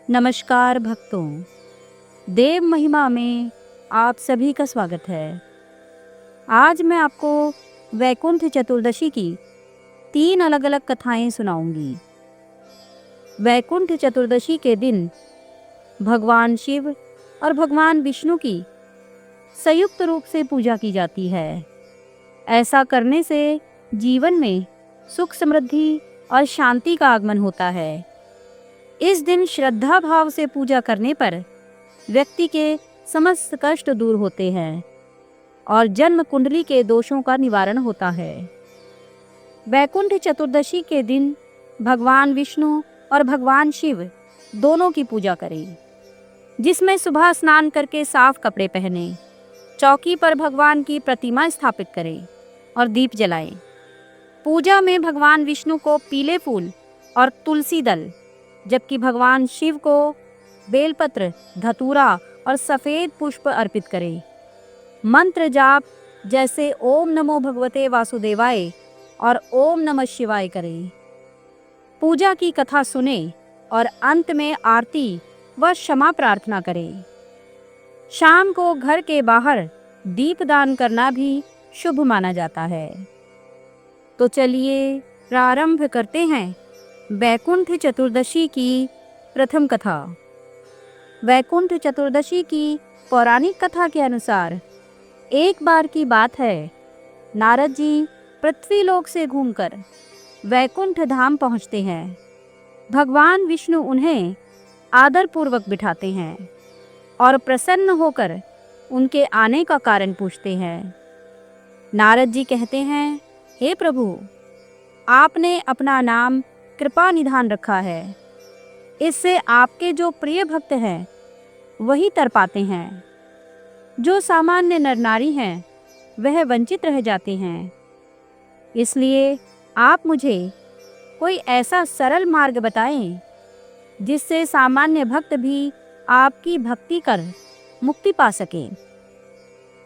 नमस्कार भक्तों, देव महिमा में आप सभी का स्वागत है। आज मैं आपको वैकुंठ चतुर्दशी की 3 अलग-अलग कथाएं सुनाऊंगी। वैकुंठ चतुर्दशी के दिन भगवान शिव और भगवान विष्णु की संयुक्त रूप से पूजा की जाती है। ऐसा करने से जीवन में सुख, समृद्धि और शांति का आगमन होता है। इस दिन श्रद्धा भाव से पूजा करने पर व्यक्ति के समस्त कष्ट दूर होते हैं और जन्म कुंडली के दोषों का निवारण होता है। वैकुंठ चतुर्दशी के दिन भगवान विष्णु और भगवान शिव दोनों की पूजा करें, जिसमें सुबह स्नान करके साफ कपड़े पहने, चौकी पर भगवान की प्रतिमा स्थापित करें और दीप जलाएं। पूजा में भगवान विष्णु को पीले फूल और तुलसी दल, जबकि भगवान शिव को बेलपत्र, धतूरा और सफ़ेद पुष्प अर्पित करें। मंत्र जाप जैसे ओम नमो भगवते वासुदेवाय और ओम नमः शिवाय करें। पूजा की कथा सुने और अंत में आरती व क्षमा प्रार्थना करें। शाम को घर के बाहर दीपदान करना भी शुभ माना जाता है। तो चलिए प्रारंभ करते हैं वैकुंठ चतुर्दशी की प्रथम कथा। वैकुंठ चतुर्दशी की पौराणिक कथा के अनुसार एक बार की बात है, नारद जी पृथ्वीलोक से घूमकर वैकुंठ धाम पहुंचते हैं। भगवान विष्णु उन्हें आदरपूर्वक बिठाते हैं और प्रसन्न होकर उनके आने का कारण पूछते हैं। नारद जी कहते हैं, हे प्रभु, आपने अपना नाम कृपा निधान रखा है। इससे आपके जो प्रिय भक्त हैं वही तर पाते हैं। जो सामान्य नर नारी हैं वह वंचित रह जाते हैं। इसलिए आप मुझे कोई ऐसा सरल मार्ग बताएं जिससे सामान्य भक्त भी आपकी भक्ति कर मुक्ति पा सकें।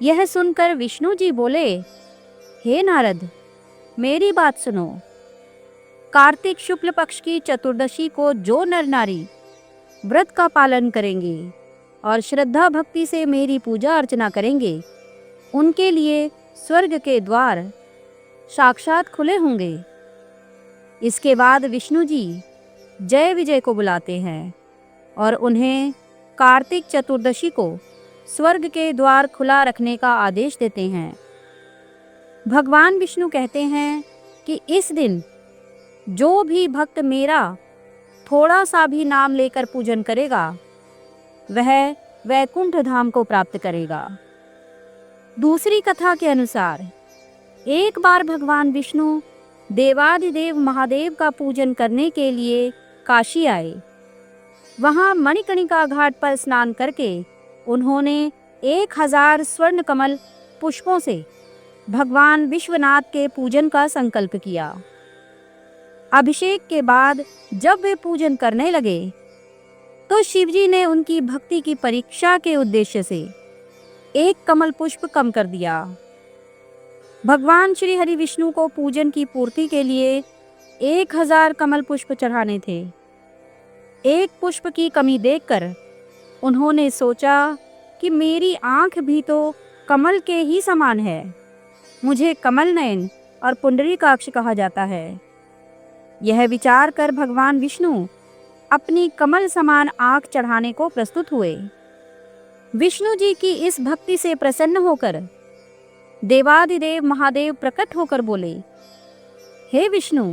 यह सुनकर विष्णु जी बोले, हे नारद, मेरी बात सुनो। कार्तिक शुक्ल पक्ष की चतुर्दशी को जो नर नारी व्रत का पालन करेंगे और श्रद्धा भक्ति से मेरी पूजा अर्चना करेंगे, उनके लिए स्वर्ग के द्वार साक्षात खुले होंगे। इसके बाद विष्णु जी जय विजय को बुलाते हैं और उन्हें कार्तिक चतुर्दशी को स्वर्ग के द्वार खुला रखने का आदेश देते हैं। भगवान विष्णु कहते हैं कि इस दिन जो भी भक्त मेरा थोड़ा सा भी नाम लेकर पूजन करेगा वह वैकुंठ धाम को प्राप्त करेगा। दूसरी कथा के अनुसार एक बार भगवान विष्णु देवाधिदेव महादेव का पूजन करने के लिए काशी आए। वहां मणिकर्णिका घाट पर स्नान करके उन्होंने 1000 स्वर्ण कमल पुष्पों से भगवान विश्वनाथ के पूजन का संकल्प किया। अभिषेक के बाद जब वे पूजन करने लगे तो शिवजी ने उनकी भक्ति की परीक्षा के उद्देश्य से एक कमल पुष्प कम कर दिया। भगवान श्री हरि विष्णु को पूजन की पूर्ति के लिए 1000 कमल पुष्प चढ़ाने थे। एक पुष्प की कमी देखकर उन्होंने सोचा कि मेरी आंख भी तो कमल के ही समान है। मुझे कमल नयन और पुंडरीकाक्ष कहा जाता है। यह विचार कर भगवान विष्णु अपनी कमल समान आंख चढ़ाने को प्रस्तुत हुए। विष्णु जी की इस भक्ति से प्रसन्न होकर देवाधिदेव महादेव प्रकट होकर बोले, हे विष्णु,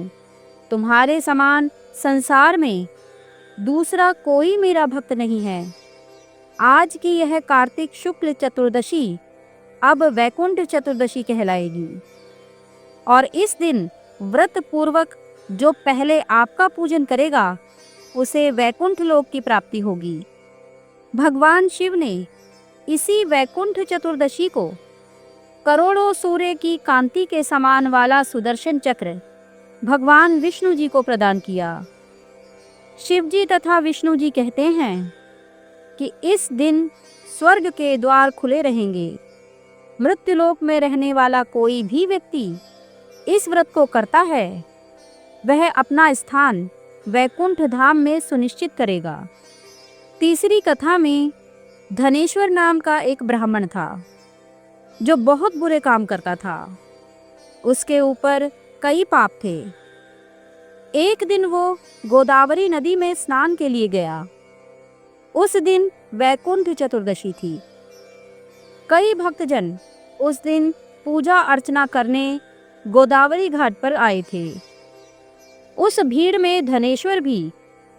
तुम्हारे समान संसार में दूसरा कोई मेरा भक्त नहीं है। आज की यह कार्तिक शुक्ल चतुर्दशी अब वैकुंठ चतुर्दशी कहलाएगी और इस दिन व्रत पूर्वक जो पहले आपका पूजन करेगा उसे वैकुंठ लोक की प्राप्ति होगी। भगवान शिव ने इसी वैकुंठ चतुर्दशी को करोड़ों सूर्य की कांति के समान वाला सुदर्शन चक्र भगवान विष्णु जी को प्रदान किया। शिव जी तथा विष्णु जी कहते हैं कि इस दिन स्वर्ग के द्वार खुले रहेंगे। मृत्युलोक में रहने वाला कोई भी व्यक्ति इस व्रत को करता है वह अपना स्थान वैकुंठ धाम में सुनिश्चित करेगा। तीसरी कथा में धनेश्वर नाम का एक ब्राह्मण था जो बहुत बुरे काम करता था। उसके ऊपर कई पाप थे। एक दिन वो गोदावरी नदी में स्नान के लिए गया। उस दिन वैकुंठ चतुर्दशी थी। कई भक्तजन उस दिन पूजा अर्चना करने गोदावरी घाट पर आए थे। उस भीड़ में धनेश्वर भी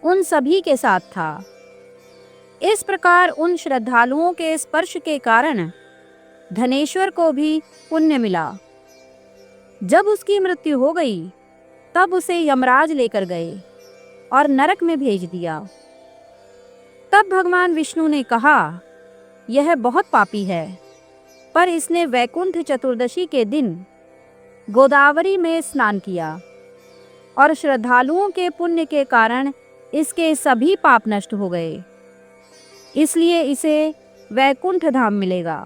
उन सभी के साथ था। इस प्रकार उन श्रद्धालुओं के स्पर्श के कारण धनेश्वर को भी पुण्य मिला। जब उसकी मृत्यु हो गई तब उसे यमराज लेकर गए और नरक में भेज दिया। तब भगवान विष्णु ने कहा, यह बहुत पापी है, पर इसने वैकुंठ चतुर्दशी के दिन गोदावरी में स्नान किया और श्रद्धालुओं के पुण्य के कारण इसके सभी पाप नष्ट हो गए, इसलिए इसे वैकुंठ धाम मिलेगा।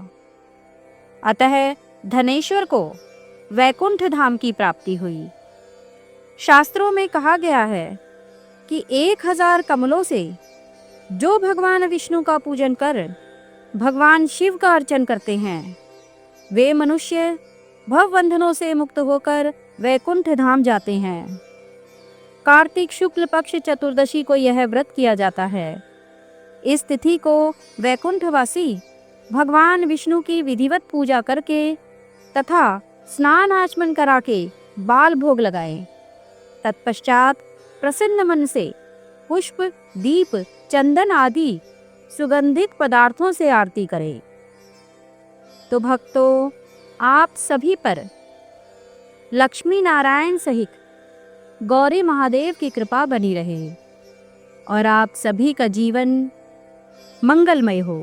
अतः धनेश्वर को वैकुंठ धाम की प्राप्ति हुई। शास्त्रों में कहा गया है कि 1000 कमलों से जो भगवान विष्णु का पूजन कर भगवान शिव का अर्चन करते हैं, वे मनुष्य भवबंधनों से मुक्त होकर वैकुंठ धाम जाते हैं। कार्तिक शुक्ल पक्ष चतुर्दशी को यह व्रत किया जाता है। इस तिथि को वैकुंठवासी भगवान विष्णु की विधिवत पूजा करके तथा स्नान आचमन करा के बाल भोग लगाएं। तत्पश्चात प्रसन्न मन से पुष्प, दीप, चंदन आदि सुगंधित पदार्थों से आरती करें। तो भक्तों, आप सभी पर लक्ष्मी नारायण सहित गौरी महादेव की कृपा बनी रहे और आप सभी का जीवन मंगलमय हो।